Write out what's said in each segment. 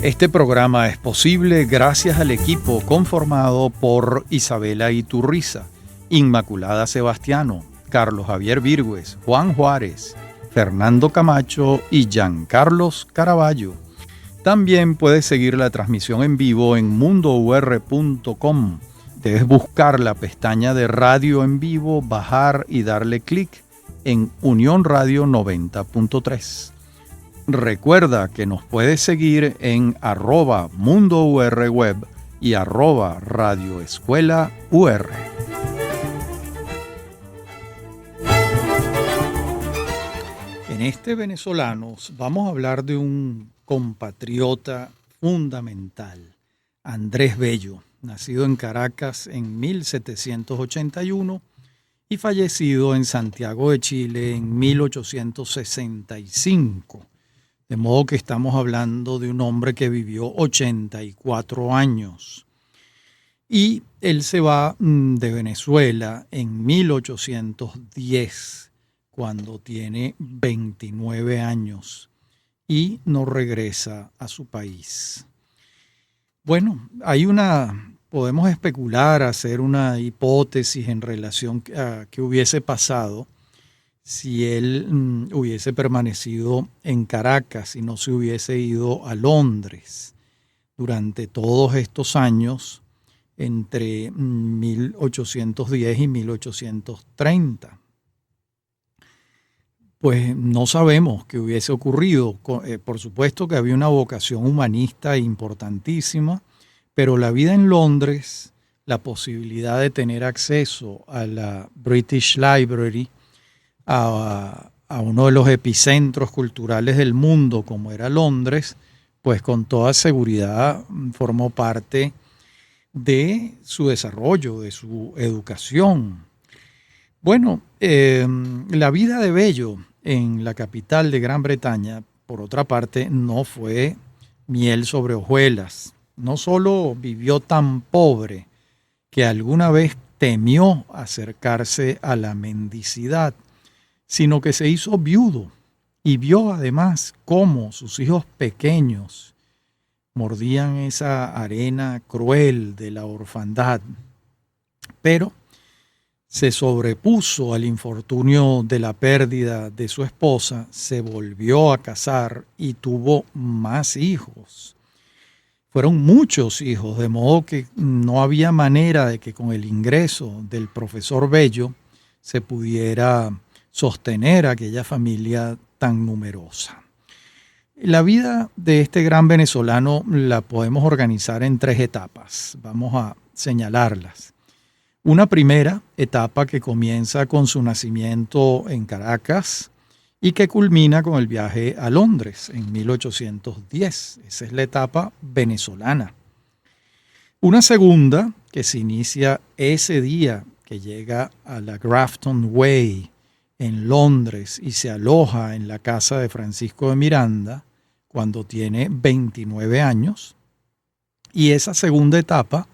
Este programa es posible gracias al equipo conformado por Isabela Iturriza, Inmaculada Sebastiano, Carlos Javier Virgües, Juan Juárez, Fernando Camacho y Giancarlos Caraballo. También puedes seguir la transmisión en vivo en mundour.com. Debes buscar la pestaña de Radio en Vivo, bajar y darle clic en Unión Radio 90.3. Recuerda que nos puedes seguir en @mundourweb y @radioescuelaur. En este Venezolanos vamos a hablar de un compatriota fundamental, Andrés Bello, nacido en Caracas en 1781 y fallecido en Santiago de Chile en 1865. De modo que estamos hablando de un hombre que vivió 84 años. Y él se va de Venezuela en 1810, cuando tiene 29 años, y no regresa a su país. Bueno, podemos especular, hacer una hipótesis en relación a qué hubiese pasado si él hubiese permanecido en Caracas y no se hubiese ido a Londres durante todos estos años entre 1810 y 1830. Pues no sabemos qué hubiese ocurrido. Por supuesto que había una vocación humanista importantísima, pero la vida en Londres, la posibilidad de tener acceso a la British Library, a uno de los epicentros culturales del mundo como era Londres, pues con toda seguridad formó parte de su desarrollo, de su educación. Bueno, la vida de Bello en la capital de Gran Bretaña, por otra parte, no fue miel sobre hojuelas. No solo vivió tan pobre que alguna vez temió acercarse a la mendicidad, sino que se hizo viudo y vio además cómo sus hijos pequeños mordían esa arena cruel de la orfandad. Pero se sobrepuso al infortunio de la pérdida de su esposa, se volvió a casar y tuvo más hijos. Fueron muchos hijos, de modo que no había manera de que con el ingreso del profesor Bello se pudiera sostener aquella familia tan numerosa. La vida de este gran venezolano la podemos organizar en 3 etapas. Vamos a señalarlas. Una primera etapa que comienza con su nacimiento en Caracas y que culmina con el viaje a Londres en 1810. Esa es la etapa venezolana. Una segunda que se inicia ese día que llega a la Grafton Way en Londres y se aloja en la casa de Francisco de Miranda cuando tiene 29 años. Y esa segunda etapa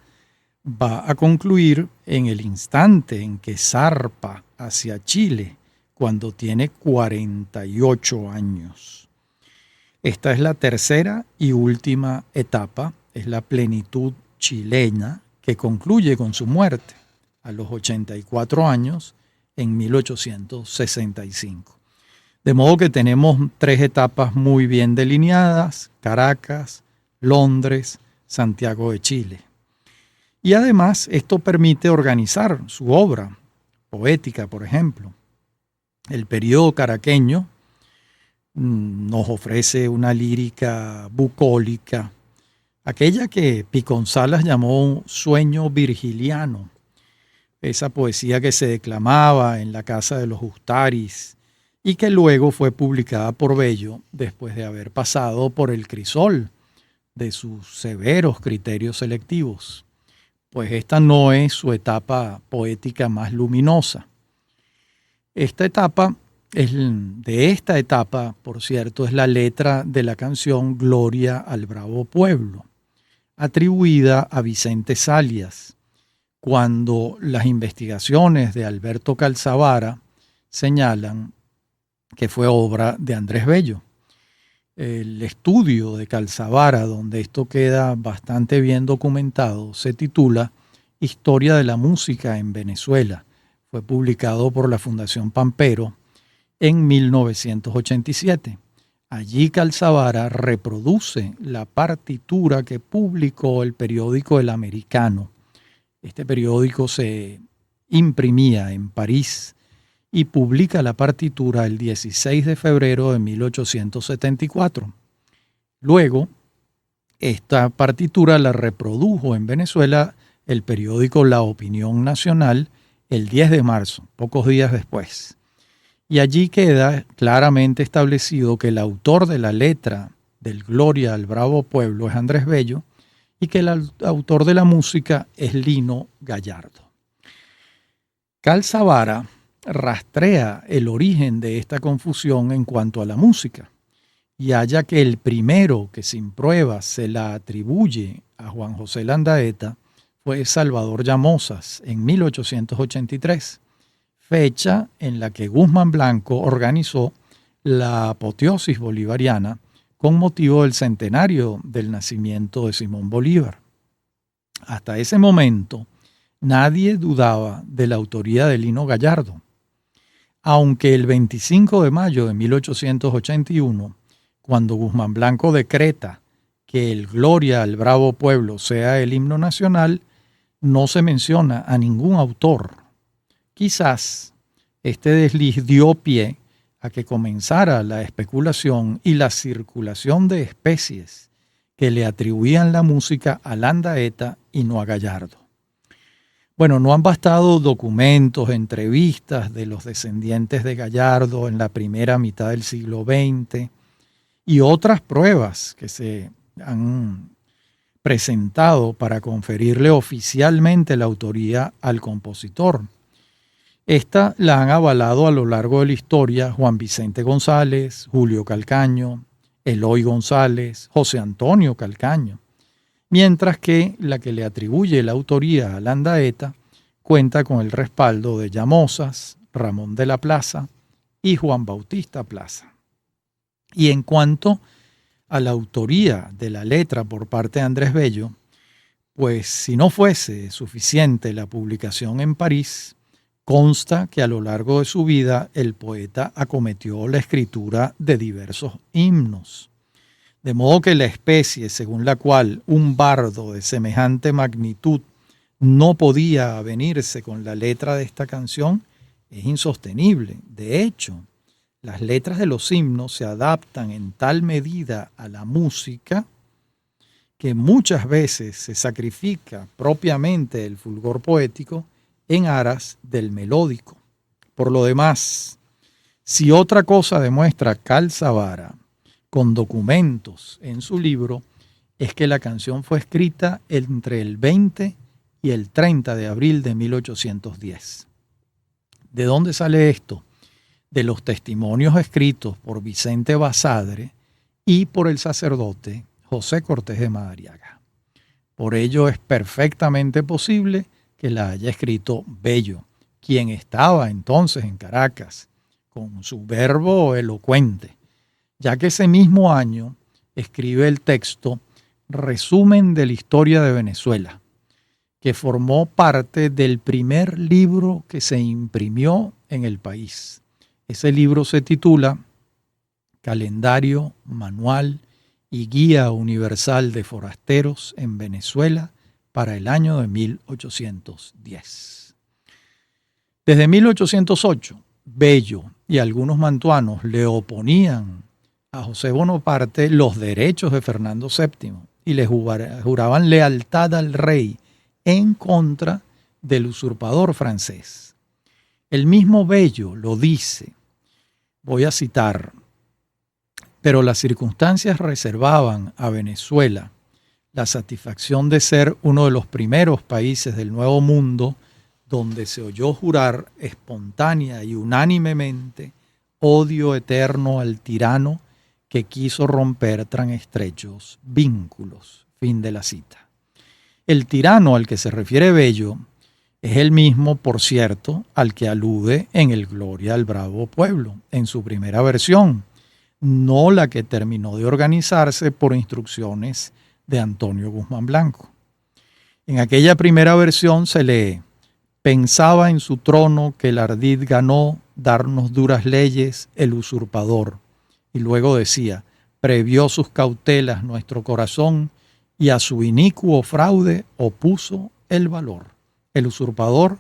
va a concluir en el instante en que zarpa hacia Chile cuando tiene 48 años. Esta es la tercera y última etapa, es la plenitud chilena que concluye con su muerte a los 84 años en 1865. De modo que tenemos 3 etapas muy bien delineadas: Caracas, Londres, Santiago de Chile. Y además esto permite organizar su obra poética, por ejemplo. El periodo caraqueño nos ofrece una lírica bucólica, aquella que Piconsalas llamó sueño virgiliano, esa poesía que se declamaba en la casa de los Ustaris y que luego fue publicada por Bello después de haber pasado por el crisol de sus severos criterios selectivos. Pues esta no es su etapa poética más luminosa. Esta etapa, por cierto, es la letra de la canción Gloria al Bravo Pueblo, atribuida a Vicente Salias, cuando las investigaciones de Alberto Calzavara señalan que fue obra de Andrés Bello. el estudio de Calzavara, donde esto queda bastante bien documentado, se titula Historia de la música en Venezuela. Fue publicado por la Fundación Pampero en 1987. Allí Calzavara reproduce la partitura que publicó el periódico El Americano. Este periódico se imprimía en París y publica la partitura el 16 de febrero de 1874. Luego, esta partitura la reprodujo en Venezuela el periódico La Opinión Nacional el 10 de marzo, pocos días después. Y allí queda claramente establecido que el autor de la letra del Gloria al Bravo Pueblo es Andrés Bello y que el autor de la música es Lino Gallardo. Calzavara rastrea el origen de esta confusión en cuanto a la música y halla que el primero que sin pruebas se la atribuye a Juan José Landaeta fue Salvador Llamosas en 1883, fecha en la que Guzmán Blanco organizó la apoteosis bolivariana con motivo del centenario del nacimiento de Simón Bolívar. Hasta ese momento, nadie dudaba de la autoría de Lino Gallardo, aunque el 25 de mayo de 1881, cuando Guzmán Blanco decreta que el Gloria al Bravo Pueblo sea el himno nacional, no se menciona a ningún autor. Quizás este desliz dio pie a que comenzara la especulación y la circulación de especies que le atribuían la música a Landaeta y no a Gallardo. Bueno, no han bastado documentos, entrevistas de los descendientes de Gallardo en la primera mitad del siglo XX y otras pruebas que se han presentado para conferirle oficialmente la autoría al compositor. Esta la han avalado a lo largo de la historia Juan Vicente González, Julio Calcaño, Eloy González, José Antonio Calcaño, mientras que la que le atribuye la autoría a Landaeta cuenta con el respaldo de Llamosas, Ramón de la Plaza y Juan Bautista Plaza. Y en cuanto a la autoría de la letra por parte de Andrés Bello, pues si no fuese suficiente la publicación en París, consta que a lo largo de su vida el poeta acometió la escritura de diversos himnos. De modo que la especie según la cual un bardo de semejante magnitud no podía avenirse con la letra de esta canción es insostenible. De hecho, las letras de los himnos se adaptan en tal medida a la música que muchas veces se sacrifica propiamente el fulgor poético en aras del melódico. Por lo demás, si otra cosa demuestra Calzavara con documentos en su libro, es que la canción fue escrita entre el 20 y el 30 de abril de 1810. ¿De dónde sale esto? De los testimonios escritos por Vicente Basadre y por el sacerdote José Cortés de Madariaga. Por ello es perfectamente posible que la haya escrito Bello, quien estaba entonces en Caracas, con su verbo elocuente, ya que ese mismo año escribe el texto Resumen de la Historia de Venezuela, que formó parte del primer libro que se imprimió en el país. Ese libro se titula Calendario, Manual y Guía Universal de Forasteros en Venezuela para el año de 1810. Desde 1808, Bello y algunos mantuanos le oponían a José Bonaparte los derechos de Fernando VII y le juraban lealtad al rey en contra del usurpador francés. El mismo Bello lo dice, voy a citar, pero las circunstancias reservaban a Venezuela la satisfacción de ser uno de los primeros países del Nuevo Mundo donde se oyó jurar espontánea y unánimemente odio eterno al tirano que quiso romper tan estrechos vínculos. Fin de la cita. El tirano al que se refiere Bello es el mismo, por cierto, al que alude en el Gloria al Bravo Pueblo, en su primera versión, no la que terminó de organizarse por instrucciones de Antonio Guzmán Blanco. En aquella primera versión se lee: pensaba en su trono que el ardid ganó darnos duras leyes el usurpador. Y luego decía: previó sus cautelas nuestro corazón y a su inicuo fraude opuso el valor. El usurpador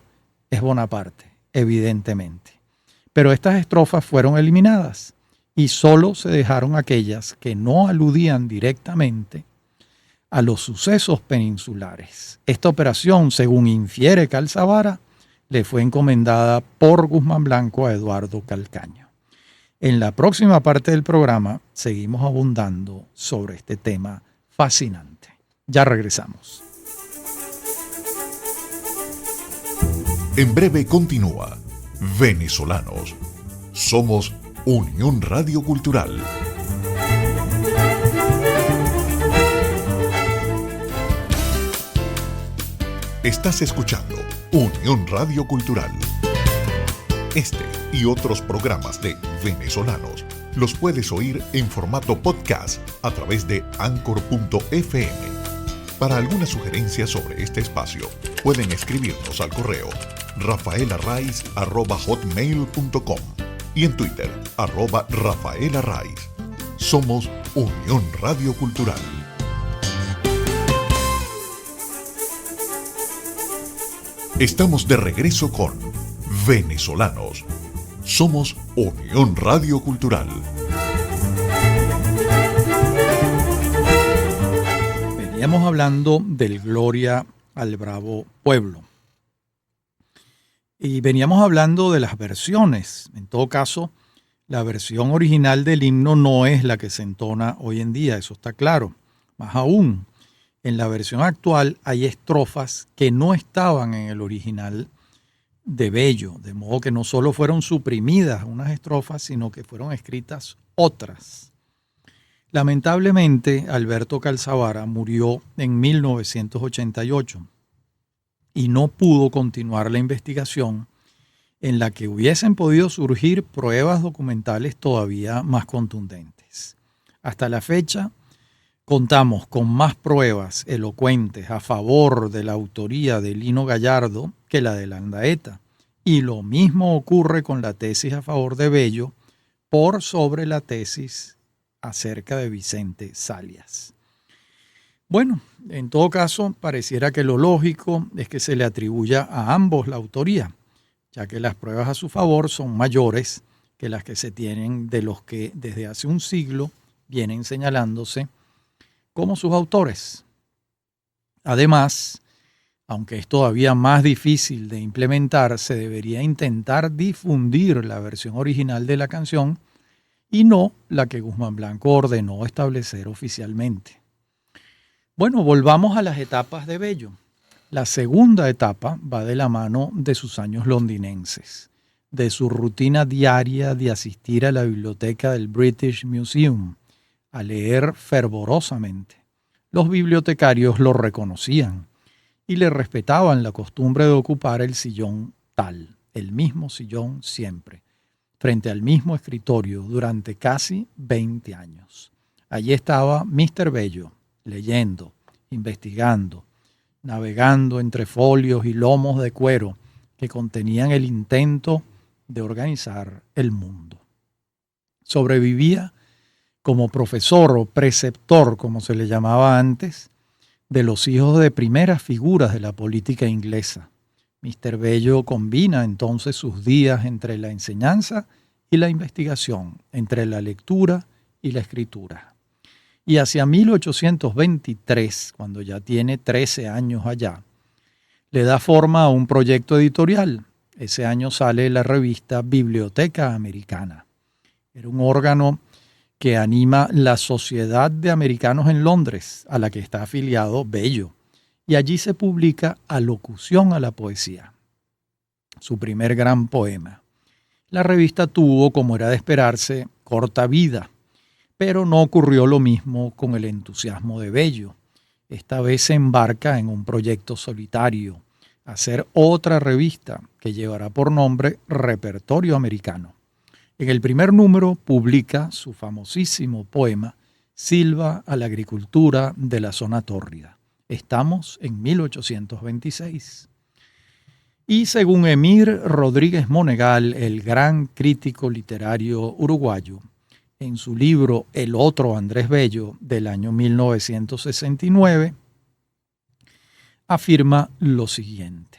es Bonaparte, evidentemente. Pero estas estrofas fueron eliminadas y solo se dejaron aquellas que no aludían directamente a los sucesos peninsulares. Esta operación, según infiere Calzavara, le fue encomendada por Guzmán Blanco a Eduardo Calcaño. En la próxima parte del programa seguimos abundando sobre este tema fascinante. Ya regresamos. En breve continúa Venezolanos. Somos Unión Radio Cultural. Estás escuchando Unión Radio Cultural. Este y otros programas de Venezolanos los puedes oír en formato podcast a través de Anchor.fm. Para alguna sugerencia sobre este espacio, pueden escribirnos al correo rafaelarraiz@hotmail.com y en Twitter @rafaelarraiz. Somos Unión Radio Cultural. Estamos de regreso con Venezolanos. Somos Unión Radio Cultural. Veníamos hablando del Gloria al Bravo Pueblo. Y veníamos hablando de las versiones. En todo caso, la versión original del himno no es la que se entona hoy en día, eso está claro. Más aún, en la versión actual hay estrofas que no estaban en el original de Bello, de modo que no solo fueron suprimidas unas estrofas, sino que fueron escritas otras. Lamentablemente, Alberto Calzavara murió en 1988 y no pudo continuar la investigación en la que hubiesen podido surgir pruebas documentales todavía más contundentes. Hasta la fecha, contamos con más pruebas elocuentes a favor de la autoría de Lino Gallardo que la de Landaeta, y lo mismo ocurre con la tesis a favor de Bello por sobre la tesis acerca de Vicente Salias. Bueno, en todo caso, pareciera que lo lógico es que se le atribuya a ambos la autoría, ya que las pruebas a su favor son mayores que las que se tienen de los que desde hace un siglo vienen señalándose como sus autores. Además, aunque es todavía más difícil de implementar, se debería intentar difundir la versión original de la canción y no la que Guzmán Blanco ordenó establecer oficialmente. Bueno, volvamos a las etapas de Bello. La segunda etapa va de la mano de sus años londinenses, de su rutina diaria de asistir a la biblioteca del British Museum, a leer fervorosamente. Los bibliotecarios lo reconocían y le respetaban la costumbre de ocupar el sillón tal, el mismo sillón siempre, frente al mismo escritorio durante casi 20 años. Allí estaba Mr. Bello, leyendo, investigando, navegando entre folios y lomos de cuero que contenían el intento de organizar el mundo. Sobrevivía como profesor o preceptor, como se le llamaba antes, de los hijos de primeras figuras de la política inglesa. Mr. Bello combina entonces sus días entre la enseñanza y la investigación, entre la lectura y la escritura. Y hacia 1823, cuando ya tiene 13 años allá, le da forma a un proyecto editorial. Ese año sale la revista Biblioteca Americana. Era un órgano que anima la Sociedad de Americanos en Londres, a la que está afiliado Bello, y allí se publica Alocución a la Poesía, su primer gran poema. La revista tuvo, como era de esperarse, corta vida, pero no ocurrió lo mismo con el entusiasmo de Bello. Esta vez se embarca en un proyecto solitario, hacer otra revista que llevará por nombre Repertorio Americano. En el primer número publica su famosísimo poema Silva a la agricultura de la zona tórrida. Estamos en 1826. Y según Emir Rodríguez Monegal, el gran crítico literario uruguayo, en su libro El otro Andrés Bello del año 1969, afirma lo siguiente.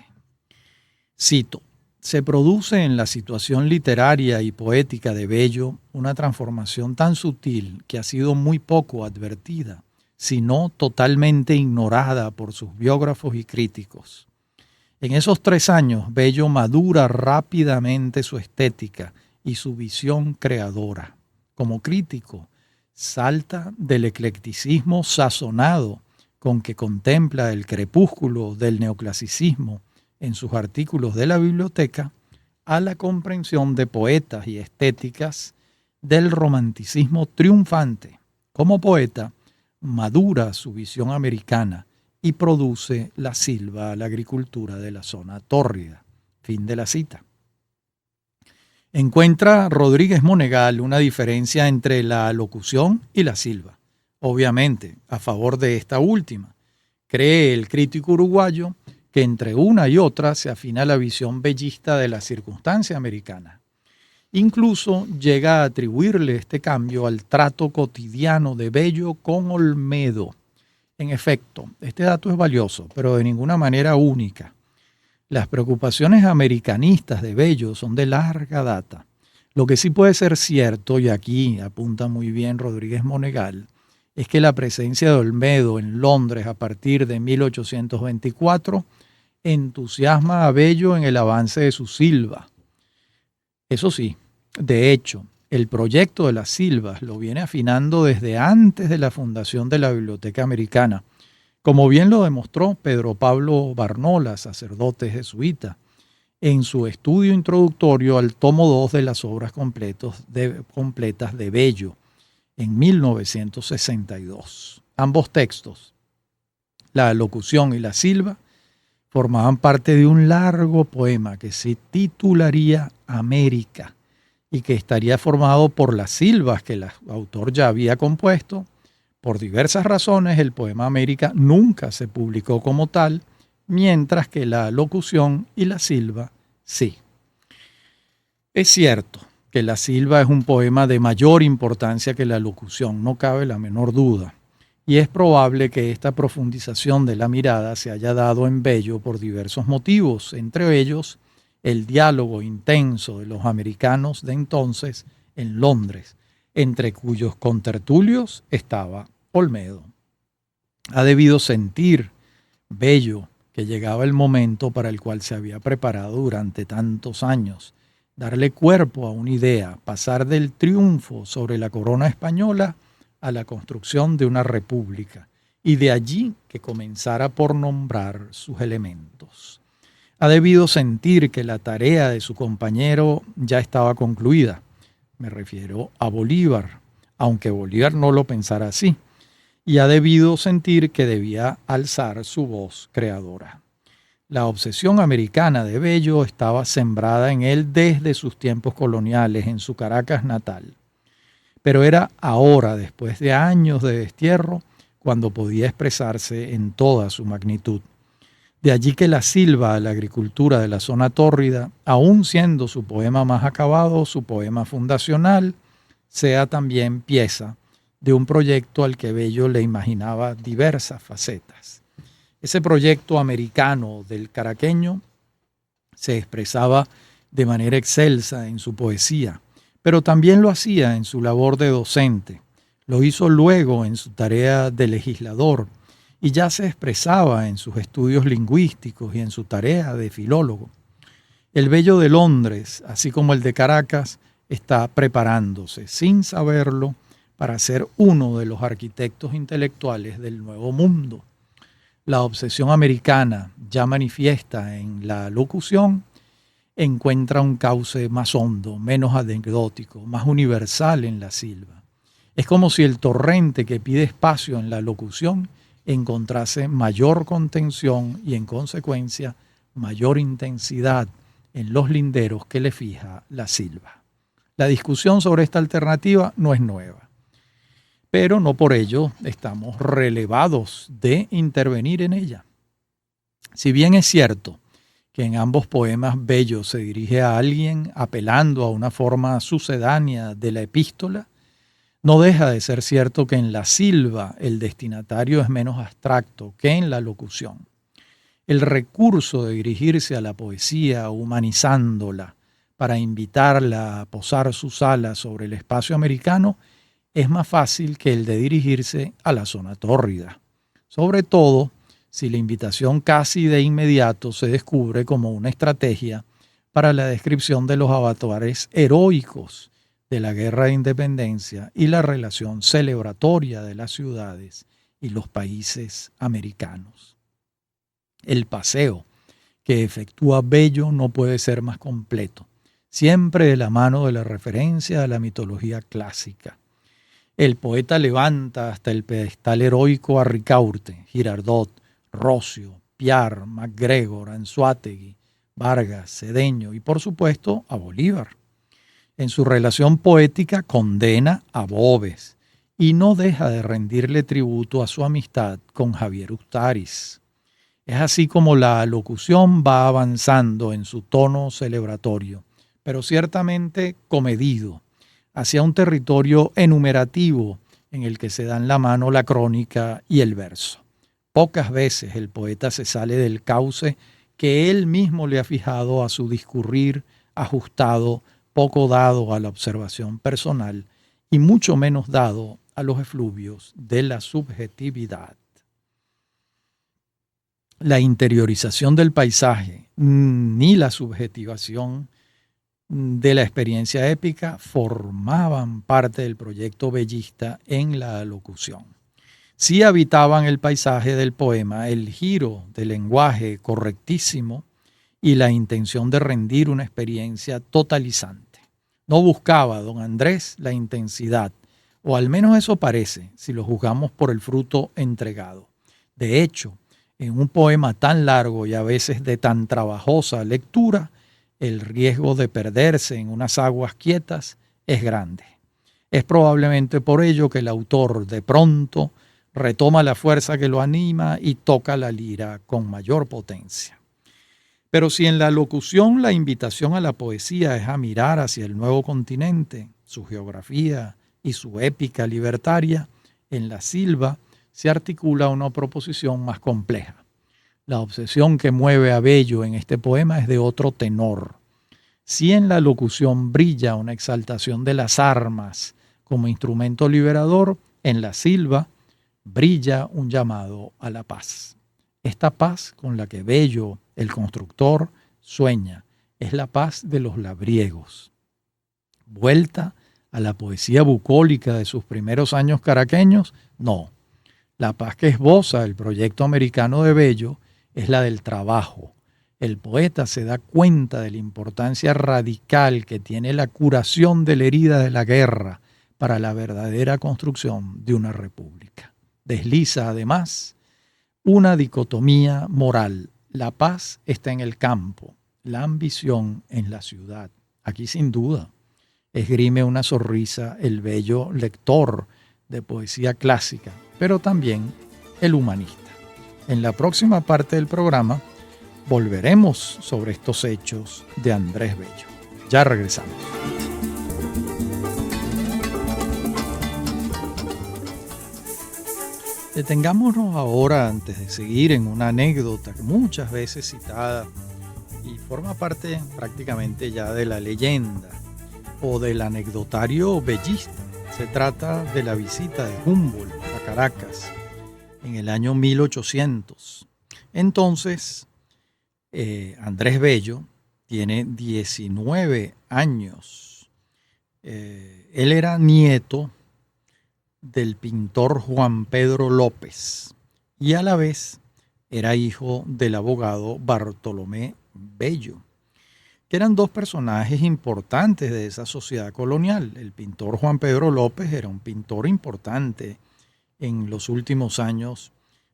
Cito: se produce en la situación literaria y poética de Bello una transformación tan sutil que ha sido muy poco advertida, si no totalmente ignorada por sus biógrafos y críticos. En esos 3 años, Bello madura rápidamente su estética y su visión creadora. Como crítico, salta del eclecticismo sazonado con que contempla el crepúsculo del neoclasicismo en sus artículos de la biblioteca a la comprensión de poetas y estéticas del romanticismo triunfante. Como poeta, madura su visión americana y produce la Silva a la agricultura de la zona tórrida. Fin de la cita. Encuentra Rodríguez Monegal una diferencia entre la locución y la silva, obviamente a favor de esta última. Cree el crítico uruguayo que entre una y otra se afina la visión bellista de la circunstancia americana. Incluso llega a atribuirle este cambio al trato cotidiano de Bello con Olmedo. En efecto, este dato es valioso, pero de ninguna manera única. Las preocupaciones americanistas de Bello son de larga data. Lo que sí puede ser cierto, y aquí apunta muy bien Rodríguez Monegal, es que la presencia de Olmedo en Londres a partir de 1824 entusiasma a Bello en el avance de su Silva. Eso sí, de hecho, el proyecto de las Silvas lo viene afinando desde antes de la fundación de la Biblioteca Americana, como bien lo demostró Pedro Pablo Barnola, sacerdote jesuita, en su estudio introductorio al tomo 2 de las obras completas de Bello, en 1962. Ambos textos, la locución y la silva, formaban parte de un largo poema que se titularía América y que estaría formado por las silvas que el autor ya había compuesto. Por diversas razones, el poema América nunca se publicó como tal, mientras que la locución y la silva sí. Es cierto que la silva es un poema de mayor importancia que la locución, no cabe la menor duda, y es probable que esta profundización de la mirada se haya dado en Bello por diversos motivos, entre ellos el diálogo intenso de los americanos de entonces en Londres, entre cuyos contertulios estaba Olmedo. Ha debido sentir Bello que llegaba el momento para el cual se había preparado durante tantos años, darle cuerpo a una idea, pasar del triunfo sobre la corona española a la construcción de una república, y de allí que comenzara por nombrar sus elementos. Ha debido sentir que la tarea de su compañero ya estaba concluida. Me refiero a Bolívar, aunque Bolívar no lo pensara así, y ha debido sentir que debía alzar su voz creadora. La obsesión americana de Bello estaba sembrada en él desde sus tiempos coloniales en su Caracas natal. Pero era ahora, después de años de destierro, cuando podía expresarse en toda su magnitud. De allí que la Silva a la agricultura de la zona tórrida, aun siendo su poema más acabado, su poema fundacional, sea también pieza de un proyecto al que Bello le imaginaba diversas facetas. Ese proyecto americano del caraqueño se expresaba de manera excelsa en su poesía, pero también lo hacía en su labor de docente. Lo hizo luego en su tarea de legislador y ya se expresaba en sus estudios lingüísticos y en su tarea de filólogo. El Bello de Londres, así como el de Caracas, está preparándose, sin saberlo, para ser uno de los arquitectos intelectuales del Nuevo Mundo. La obsesión americana, ya manifiesta en la locución, encuentra un cauce más hondo, menos anecdótico, más universal en la silva. Es como si el torrente que pide espacio en la locución encontrase mayor contención y, en consecuencia, mayor intensidad en los linderos que le fija la silva. La discusión sobre esta alternativa no es nueva, pero no por ello estamos relevados de intervenir en ella. Si bien es cierto que en ambos poemas Bello se dirige a alguien apelando a una forma sucedánea de la epístola, no deja de ser cierto que en la silva el destinatario es menos abstracto que en la locución. El recurso de dirigirse a la poesía humanizándola para invitarla a posar sus alas sobre el espacio americano es más fácil que el de dirigirse a la zona tórrida, sobre todo si la invitación casi de inmediato se descubre como una estrategia para la descripción de los avatares heroicos de la guerra de independencia y la relación celebratoria de las ciudades y los países americanos. El paseo que efectúa Bello no puede ser más completo, siempre de la mano de la referencia a la mitología clásica. El poeta levanta hasta el pedestal heroico a Ricaurte, Girardot, Rocio, Piar, MacGregor, Anzoátegui, Vargas, Cedeño y por supuesto a Bolívar. En su relación poética condena a Boves y no deja de rendirle tributo a su amistad con Javier Ustaris. Es así como la locución va avanzando en su tono celebratorio, pero ciertamente comedido, hacia un territorio enumerativo en el que se dan la mano la crónica y el verso. Pocas veces el poeta se sale del cauce que él mismo le ha fijado a su discurrir ajustado, poco dado a la observación personal y mucho menos dado a los efluvios de la subjetividad. La interiorización del paisaje ni la subjetivación de la experiencia épica formaban parte del proyecto bellista en la locución. Sí habitaban el paisaje del poema el giro del lenguaje correctísimo y la intención de rendir una experiencia totalizante. No buscaba don Andrés la intensidad, o al menos eso parece, si lo juzgamos por el fruto entregado. De hecho, en un poema tan largo y a veces de tan trabajosa lectura, el riesgo de perderse en unas aguas quietas es grande. Es probablemente por ello que el autor de pronto retoma la fuerza que lo anima y toca la lira con mayor potencia. Pero si en la locución la invitación a la poesía es a mirar hacia el nuevo continente, su geografía y su épica libertaria, en la silva se articula una proposición más compleja. La obsesión que mueve a Bello en este poema es de otro tenor. Si en la locución brilla una exaltación de las armas como instrumento liberador, en la silva brilla un llamado a la paz. Esta paz con la que Bello, el constructor, sueña, es la paz de los labriegos. ¿Vuelta a la poesía bucólica de sus primeros años caraqueños? No. La paz que esboza el proyecto americano de Bello es la del trabajo. El poeta se da cuenta de la importancia radical que tiene la curación de la herida de la guerra para la verdadera construcción de una república. Desliza además una dicotomía moral. La paz está en el campo, la ambición en la ciudad. Aquí sin duda esgrime una sonrisa el bello lector de poesía clásica, pero también el humanista. En la próxima parte del programa volveremos sobre estos hechos de Andrés Bello. Ya regresamos. Detengámonos ahora antes de seguir en una anécdota muchas veces citada y forma parte prácticamente ya de la leyenda o del anecdotario bellista. Se trata de la visita de Humboldt a Caracas en el año 1800. Entonces, Andrés Bello tiene 19 años. Él era nieto del pintor Juan Pedro López y a la vez era hijo del abogado Bartolomé Bello, que eran dos personajes importantes de esa sociedad colonial. El pintor Juan Pedro López era un pintor importante en los últimos años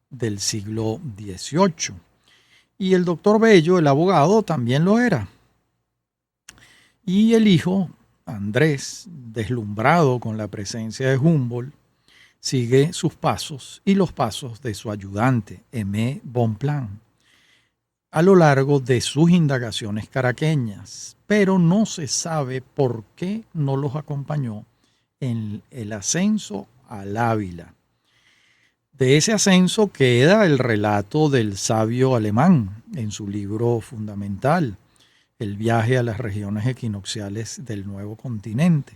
del siglo XVIII. Y el doctor Bello, el abogado, también lo era. Y el hijo Andrés, deslumbrado con la presencia de Humboldt, sigue sus pasos y los pasos de su ayudante, Aimé Bonpland, a lo largo de sus indagaciones caraqueñas, pero no se sabe por qué no los acompañó en el ascenso al Ávila. De ese ascenso queda el relato del sabio alemán en su libro fundamental, El viaje a las regiones equinocciales del nuevo continente.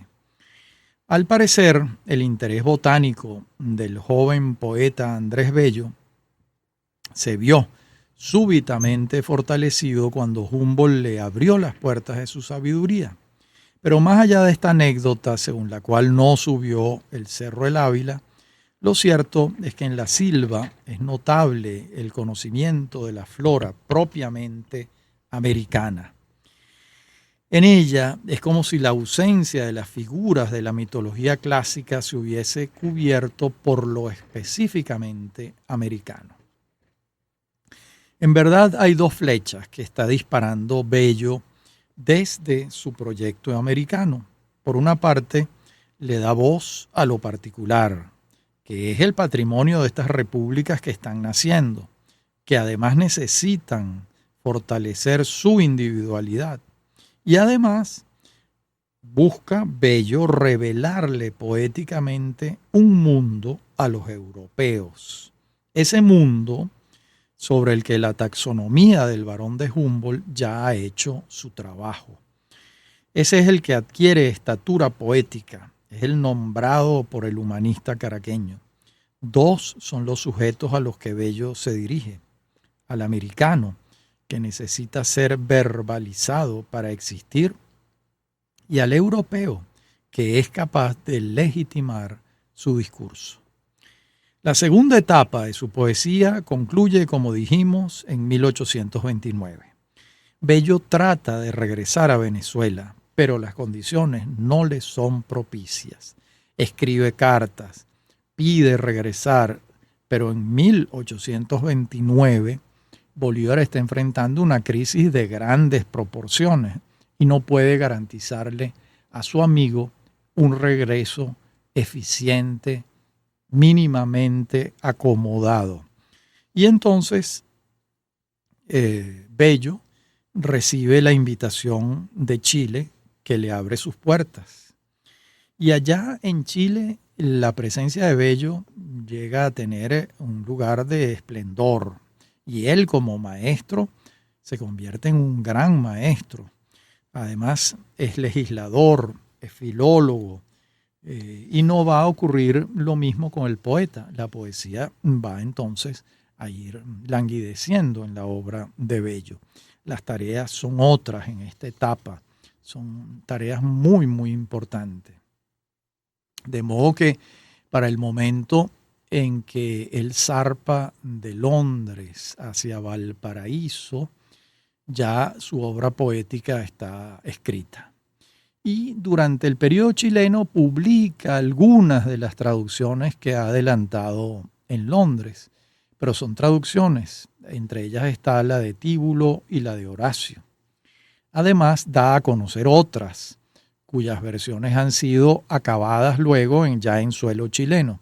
Al parecer, el interés botánico del joven poeta Andrés Bello se vio súbitamente fortalecido cuando Humboldt le abrió las puertas de su sabiduría. Pero más allá de esta anécdota, según la cual no subió el Cerro del Ávila, lo cierto es que en la Silva es notable el conocimiento de la flora propiamente americana. En ella es como si la ausencia de las figuras de la mitología clásica se hubiese cubierto por lo específicamente americano. En verdad hay dos flechas que está disparando Bello desde su proyecto americano. Por una parte, le da voz a lo particular, que es el patrimonio de estas repúblicas que están naciendo, que además necesitan fortalecer su individualidad. Y además busca Bello revelarle poéticamente un mundo a los europeos. Ese mundo sobre el que la taxonomía del Barón de Humboldt ya ha hecho su trabajo. Ese es el que adquiere estatura poética, es el nombrado por el humanista caraqueño. Dos son los sujetos a los que Bello se dirige: al americano, que necesita ser verbalizado para existir, y al europeo, que es capaz de legitimar su discurso. La segunda etapa de su poesía concluye, como dijimos, en 1829. Bello trata de regresar a Venezuela, pero las condiciones no le son propicias. Escribe cartas, pide regresar, pero en 1829 Bolívar está enfrentando una crisis de grandes proporciones y no puede garantizarle a su amigo un regreso eficiente, mínimamente acomodado. Y entonces Bello recibe la invitación de Chile, que le abre sus puertas. Y allá en Chile la presencia de Bello llega a tener un lugar de esplendor. Y él, como maestro, se convierte en un gran maestro. Además, es legislador, es filólogo, y no va a ocurrir lo mismo con el poeta. La poesía va entonces a ir languideciendo en la obra de Bello. Las tareas son otras en esta etapa, son tareas muy, muy importantes. De modo que para el momento en que él zarpa de Londres hacia Valparaíso, ya su obra poética está escrita. Y durante el periodo chileno publica algunas de las traducciones que ha adelantado en Londres, pero son traducciones, entre ellas está la de Tíbulo y la de Horacio. Además, da a conocer otras, cuyas versiones han sido acabadas luego ya en suelo chileno.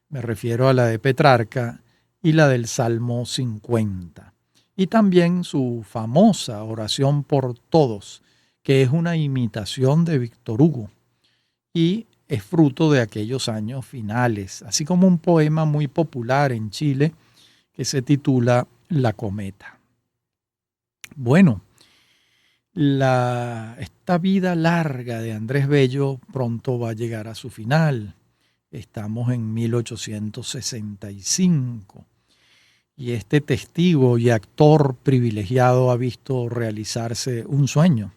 Me refiero a la de Petrarca y la del Salmo 50. Y también su famosa Oración por Todos, que es una imitación de Víctor Hugo y es fruto de aquellos años finales, así como un poema muy popular en Chile que se titula La Cometa. Bueno, esta vida larga de Andrés Bello pronto va a llegar a su final. Estamos en 1865 y este testigo y actor privilegiado ha visto realizarse un sueño.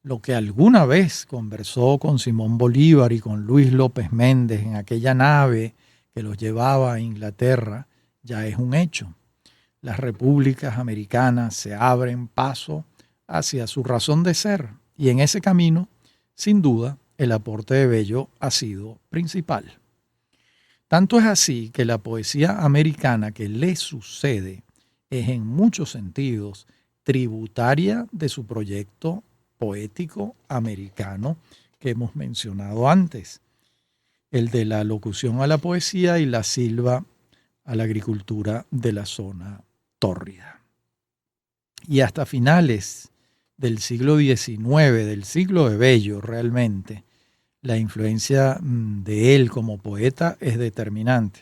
Lo que alguna vez conversó con Simón Bolívar y con Luis López Méndez en aquella nave que los llevaba a Inglaterra ya es un hecho. Las repúblicas americanas se abren paso hacia su razón de ser y en ese camino, sin duda, el aporte de Bello ha sido principal. Tanto es así que la poesía americana que le sucede es en muchos sentidos tributaria de su proyecto poético americano que hemos mencionado antes, el de la locución a la poesía y la silva a la agricultura de la zona tórrida. Y hasta finales del siglo XIX, del siglo de Bello realmente, la influencia de él como poeta es determinante.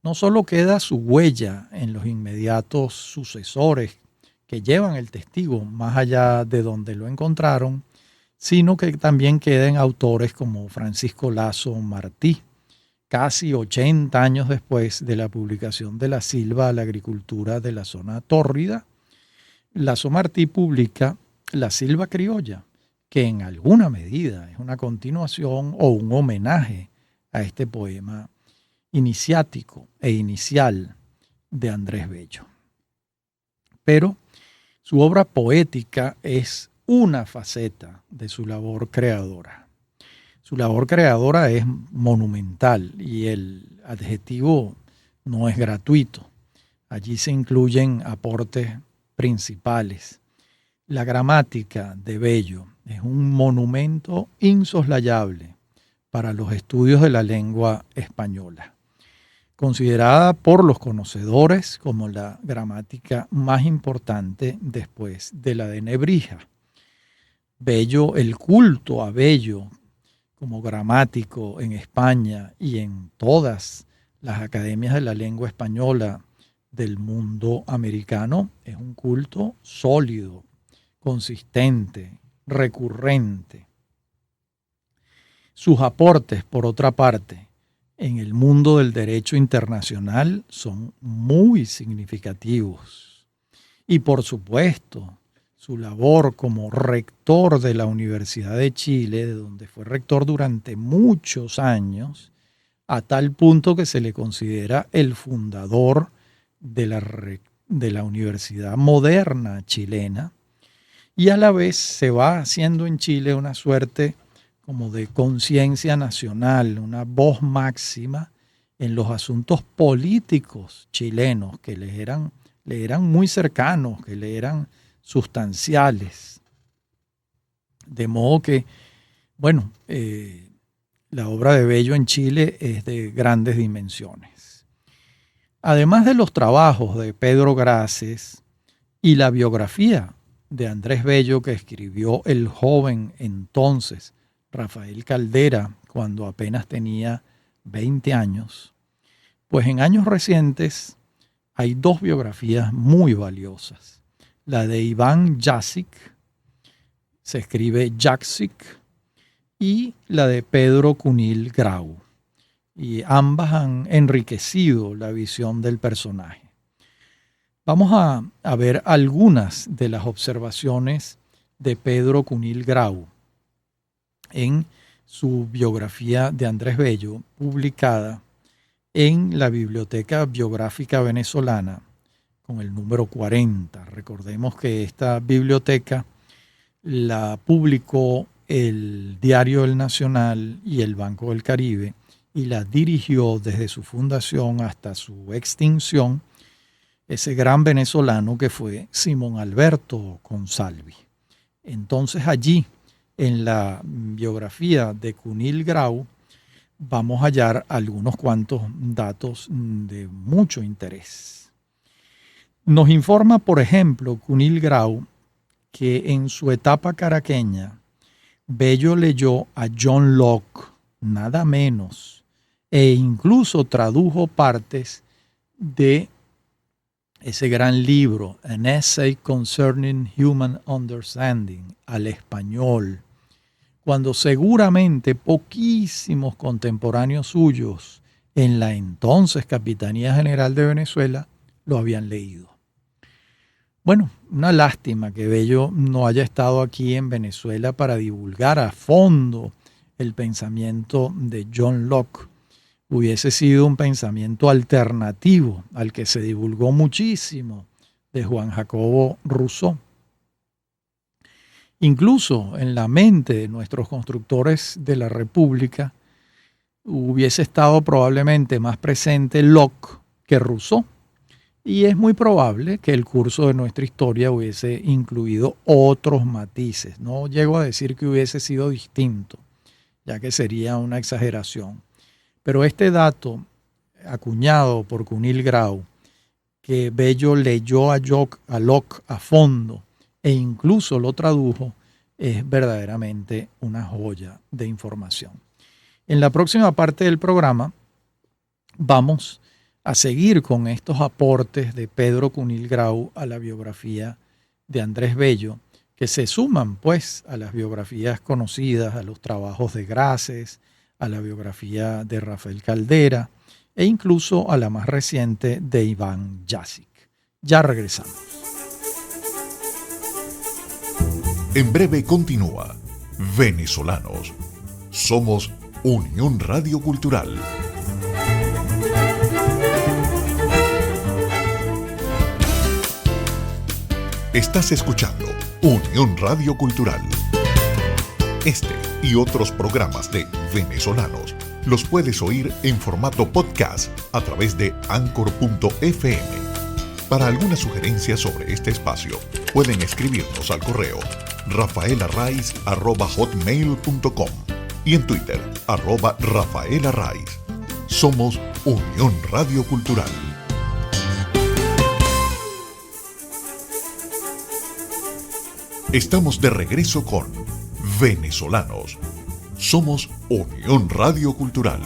No solo queda su huella en los inmediatos sucesores que llevan el testigo más allá de donde lo encontraron, sino que también quedan autores como Francisco Lasso Martí, casi 80 años después de la publicación de la silva a la agricultura de la zona tórrida. Lasso Martí publica La silva criolla, que en alguna medida es una continuación o un homenaje a este poema iniciático e inicial de Andrés Bello. Pero su obra poética es una faceta de su labor creadora. Su labor creadora es monumental y el adjetivo no es gratuito. Allí se incluyen aportes principales. La gramática de Bello es un monumento insoslayable para los estudios de la lengua española, considerada por los conocedores como la gramática más importante después de la de Nebrija. Bello, el culto a Bello como gramático en España y en todas las academias de la lengua española del mundo americano, es un culto sólido, consistente, recurrente. Sus aportes, por otra parte, en el mundo del derecho internacional son muy significativos. Y por supuesto, su labor como rector de la Universidad de Chile, de donde fue rector durante muchos años, a tal punto que se le considera el fundador de la universidad moderna chilena, y a la vez se va haciendo en Chile una suerte como de conciencia nacional, una voz máxima en los asuntos políticos chilenos que le eran muy cercanos, que le eran sustanciales. De modo que, bueno, la obra de Bello en Chile es de grandes dimensiones. Además de los trabajos de Pedro Grases y la biografía de Andrés Bello que escribió el joven entonces Rafael Caldera cuando apenas tenía 20 años, pues en años recientes hay dos biografías muy valiosas. La de Iván Jácek, se escribe Jácek, y la de Pedro Cunil Grau. Y ambas han enriquecido la visión del personaje. Vamos a ver algunas de las observaciones de Pedro Cunil Grau en su biografía de Andrés Bello, publicada en la Biblioteca Biográfica Venezolana, con el número 40. Recordemos que esta biblioteca la publicó el Diario El Nacional y el Banco del Caribe y la dirigió desde su fundación hasta su extinción ese gran venezolano que fue Simón Alberto Consalvi. Entonces allí, en la biografía de Cunil Grau, vamos a hallar algunos cuantos datos de mucho interés. Nos informa, por ejemplo, Cunil Grau, que en su etapa caraqueña, Bello leyó a John Locke, nada menos, e incluso tradujo partes de ese gran libro, An Essay Concerning Human Understanding, al español, cuando seguramente poquísimos contemporáneos suyos en la entonces Capitanía General de Venezuela lo habían leído. Bueno, una lástima que Bello no haya estado aquí en Venezuela para divulgar a fondo el pensamiento de John Locke. Hubiese sido un pensamiento alternativo al que se divulgó muchísimo de Juan Jacobo Rousseau. Incluso en la mente de nuestros constructores de la República hubiese estado probablemente más presente Locke que Rousseau, Y es muy probable que el curso de nuestra historia hubiese incluido otros matices. No llego a decir que hubiese sido distinto, ya que sería una exageración. Pero este dato, acuñado por Cunil Grau, que Bello leyó a Locke a fondo e incluso lo tradujo, es verdaderamente una joya de información. En la próxima parte del programa vamos a seguir con estos aportes de Pedro Cunil Grau a la biografía de Andrés Bello, que se suman pues a las biografías conocidas, a los trabajos de Grases, a la biografía de Rafael Caldera e incluso a la más reciente de Iván Jásic. Ya regresamos. En breve continúa Venezolanos. Somos Unión Radio Cultural. Estás escuchando Unión Radio Cultural. Este y otros programas de Venezolanos los puedes oír en formato podcast a través de anchor.fm. Para alguna sugerencia sobre este espacio, pueden escribirnos al correo rafaelarraiz@hotmail.com y en Twitter @rafaelarraiz. Somos Unión Radio Cultural. Estamos de regreso con Venezolanos. Somos Unión Radio Cultural.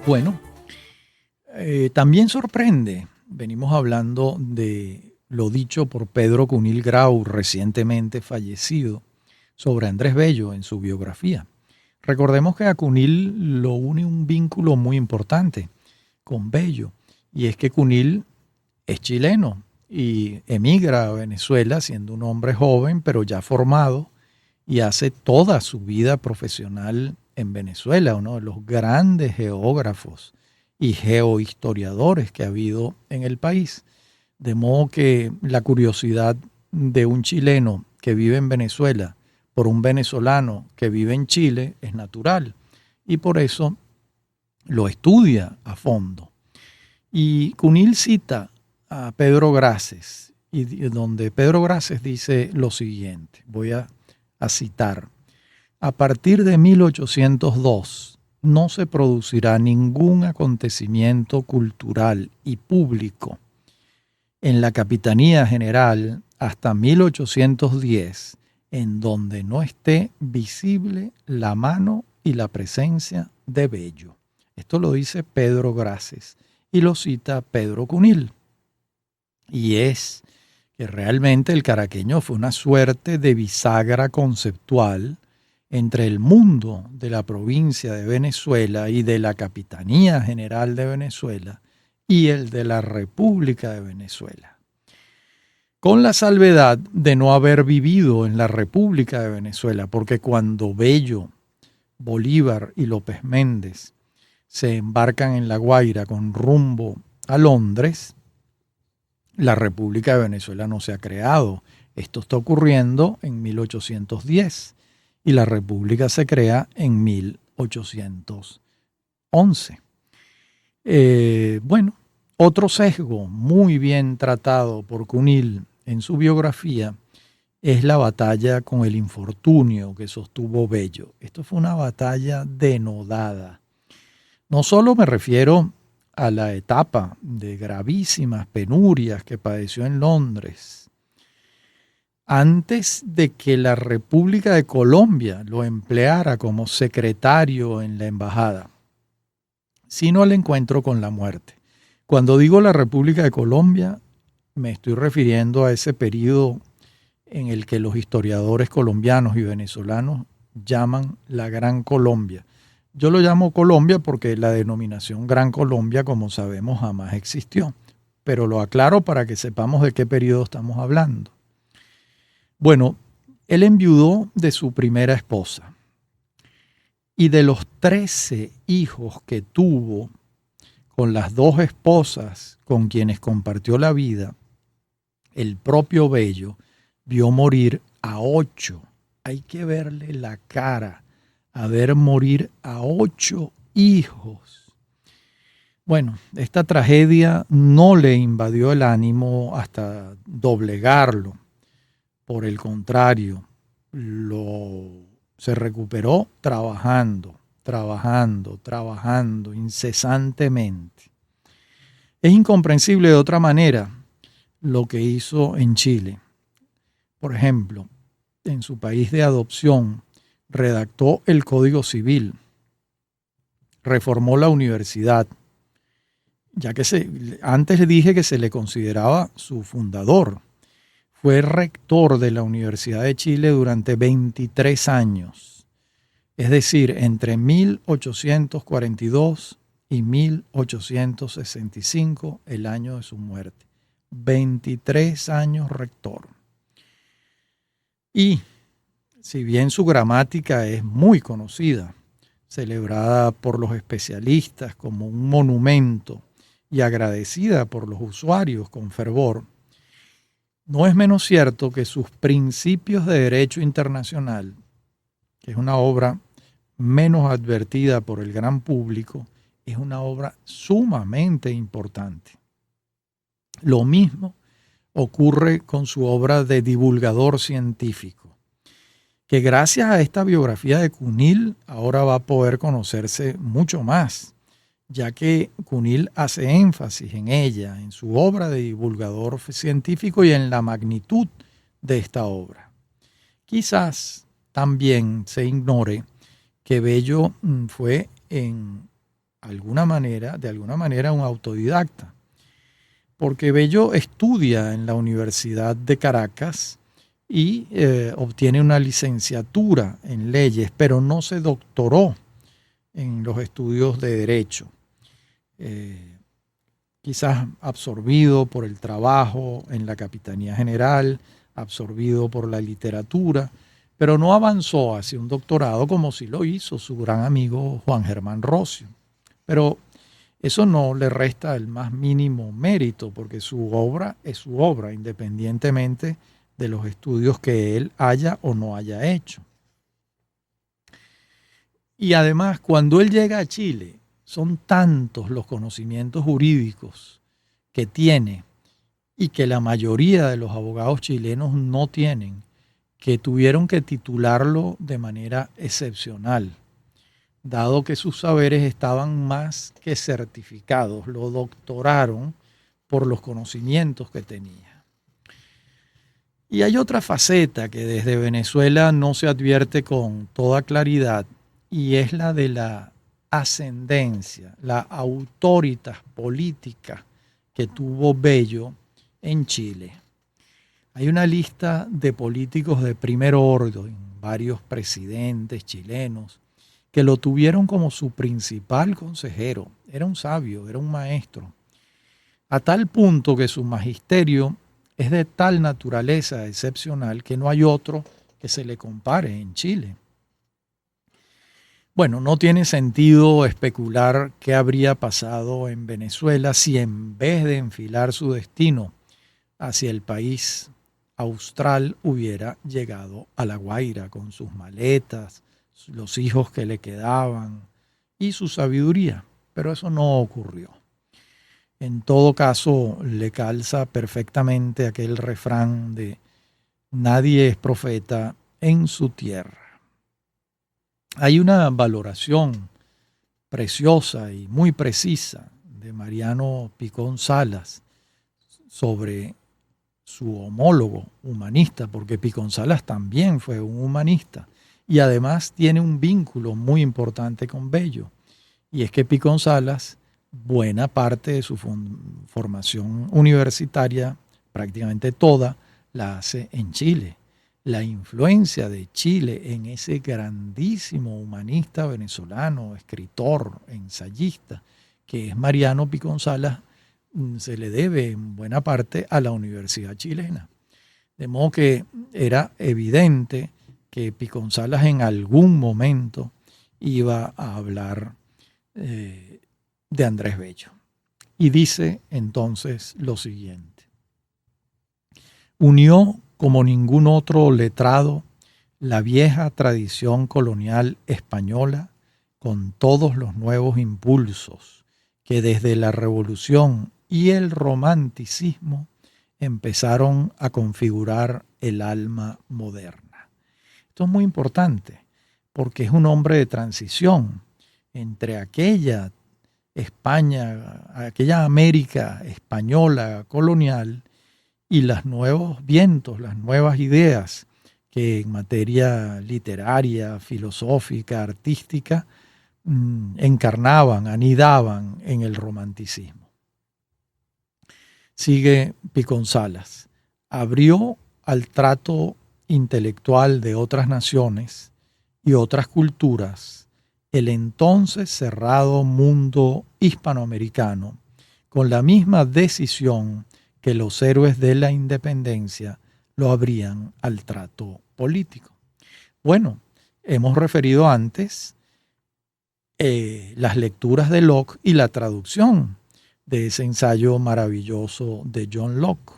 Bueno, también sorprende. Venimos hablando de lo dicho por Pedro Cunil Grau, recientemente fallecido, sobre Andrés Bello en su biografía. Recordemos que a Cunil lo une un vínculo muy importante con Bello, y es que Cunil es chileno y emigra a Venezuela siendo un hombre joven, pero ya formado, y hace toda su vida profesional en Venezuela, uno de los grandes geógrafos y geohistoriadores que ha habido en el país. De modo que la curiosidad de un chileno que vive en Venezuela por un venezolano que vive en Chile es natural, y por eso lo estudia a fondo. Y Cunil cita a Pedro Grases, y donde Pedro Grases dice lo siguiente, voy a citar: a partir de 1802 no se producirá ningún acontecimiento cultural y público en la Capitanía General hasta 1810 en donde no esté visible la mano y la presencia de Bello. Esto lo dice Pedro Grases y lo cita Pedro Cunil. Y es que realmente el caraqueño fue una suerte de bisagra conceptual entre el mundo de la provincia de Venezuela y de la Capitanía General de Venezuela y el de la República de Venezuela. Con la salvedad de no haber vivido en la República de Venezuela, porque cuando Bello, Bolívar y López Méndez se embarcan en La Guaira con rumbo a Londres, la República de Venezuela no se ha creado. Esto está ocurriendo en 1810 y la República se crea en 1811. Bueno, otro sesgo muy bien tratado por Cunil en su biografía es la batalla con el infortunio que sostuvo Bello. Esto fue una batalla denodada. No solo me refiero a la etapa de gravísimas penurias que padeció en Londres, antes de que la República de Colombia lo empleara como secretario en la embajada, sino al encuentro con la muerte. Cuando digo la República de Colombia, me estoy refiriendo a ese periodo en el que los historiadores colombianos y venezolanos llaman la Gran Colombia. Yo lo llamo Colombia porque la denominación Gran Colombia, como sabemos, jamás existió. Pero lo aclaro para que sepamos de qué periodo estamos hablando. Bueno, él enviudó de su primera esposa. Y de los 13 hijos que tuvo con las dos esposas con quienes compartió la vida, el propio Bello vio morir a 8. Hay que verle la cara a ver morir a 8 hijos. Bueno, esta tragedia no le invadió el ánimo hasta doblegarlo. Por el contrario, se recuperó trabajando incesantemente. Es incomprensible de otra manera lo que hizo en Chile. Por ejemplo, en su país de adopción, redactó el Código Civil, reformó la universidad, ya que antes le dije que se le consideraba su fundador. Fue rector de la Universidad de Chile durante 23 años, es decir, entre 1842 y 1865, el año de su muerte. 23 años rector. Y si bien su gramática es muy conocida, celebrada por los especialistas como un monumento y agradecida por los usuarios con fervor, no es menos cierto que sus Principios de Derecho Internacional, que es una obra menos advertida por el gran público, es una obra sumamente importante. Lo mismo ocurre con su obra de divulgador científico, que gracias a esta biografía de Cunil ahora va a poder conocerse mucho más, ya que Cunil hace énfasis en ella, en su obra de divulgador científico y en la magnitud de esta obra. Quizás también se ignore que Bello fue de alguna manera un autodidacta, porque Bello estudia en la Universidad de Caracas y obtiene una licenciatura en leyes, pero no se doctoró en los estudios de derecho. Quizás absorbido por el trabajo en la Capitanía General, absorbido por la literatura, pero no avanzó hacia un doctorado como sí lo hizo su gran amigo Juan Germán Rossio. Pero eso no le resta el más mínimo mérito, porque su obra es su obra, independientemente de los estudios que él haya o no haya hecho. Y además, cuando él llega a Chile, son tantos los conocimientos jurídicos que tiene y que la mayoría de los abogados chilenos no tienen, que tuvieron que titularlo de manera excepcional, dado que sus saberes estaban más que certificados, lo doctoraron por los conocimientos que tenía. Y hay otra faceta que desde Venezuela no se advierte con toda claridad, y es la de la ascendencia, la autoritas política que tuvo Bello en Chile. Hay una lista de políticos de primer orden, varios presidentes chilenos, que lo tuvieron como su principal consejero. Era un sabio, era un maestro, a tal punto que su magisterio es de tal naturaleza excepcional que no hay otro que se le compare en Chile. Bueno, no tiene sentido especular qué habría pasado en Venezuela si en vez de enfilar su destino hacia el país austral hubiera llegado a La Guaira con sus maletas, los hijos que le quedaban y su sabiduría, pero eso no ocurrió. En todo caso, le calza perfectamente aquel refrán de nadie es profeta en su tierra. Hay una valoración preciosa y muy precisa de Mariano Picón Salas sobre su homólogo humanista, porque Picón Salas también fue un humanista y además tiene un vínculo muy importante con Bello, y es que Picón Salas, buena parte de su formación universitaria, prácticamente toda, la hace en Chile. La influencia de Chile en ese grandísimo humanista venezolano, escritor, ensayista, que es Mariano Picón Salas, se le debe en buena parte a la Universidad chilena. De modo que era evidente que Picón Salas en algún momento iba a hablar de Andrés Bello. Y dice entonces lo siguiente: unió como ningún otro letrado la vieja tradición colonial española con todos los nuevos impulsos que desde la Revolución y el Romanticismo empezaron a configurar el alma moderna. Esto es muy importante porque es un hombre de transición entre aquella España, aquella América española colonial y los nuevos vientos, las nuevas ideas que en materia literaria, filosófica, artística, encarnaban, anidaban en el romanticismo. Sigue Piconsalas. Abrió al trato intelectual de otras naciones y otras culturas el entonces cerrado mundo hispanoamericano con la misma decisión que los héroes de la independencia lo abrían al trato político. Bueno, hemos referido antes las lecturas de Locke y la traducción de ese ensayo maravilloso de John Locke.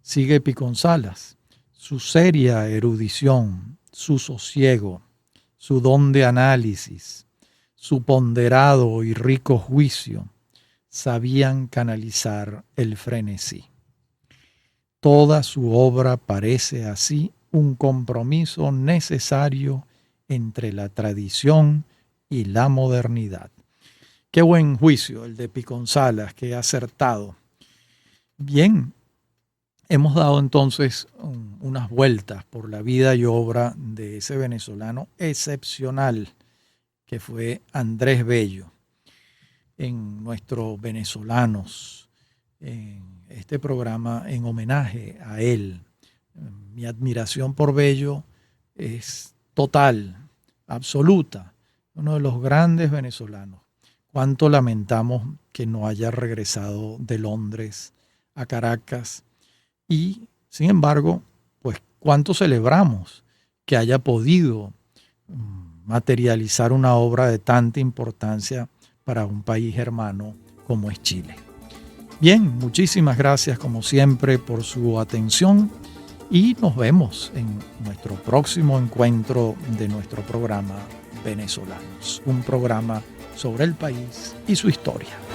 Sigue Piconsalas. Su seria erudición, su sosiego, su don de análisis, su ponderado y rico juicio, sabían canalizar el frenesí. Toda su obra parece así un compromiso necesario entre la tradición y la modernidad. Qué buen juicio el de Piconsalas, qué acertado. Bien, hemos dado entonces unas vueltas por la vida y obra de ese venezolano excepcional que fue Andrés Bello. En nuestros venezolanos, en este programa en homenaje a él. Mi admiración por Bello es total, absoluta. Uno de los grandes venezolanos. Cuánto lamentamos que no haya regresado de Londres a Caracas y, sin embargo, pues cuánto celebramos que haya podido materializar una obra de tanta importancia para un país hermano como es Chile. Bien, muchísimas gracias como siempre por su atención y nos vemos en nuestro próximo encuentro de nuestro programa Venezolanos, un programa sobre el país y su historia.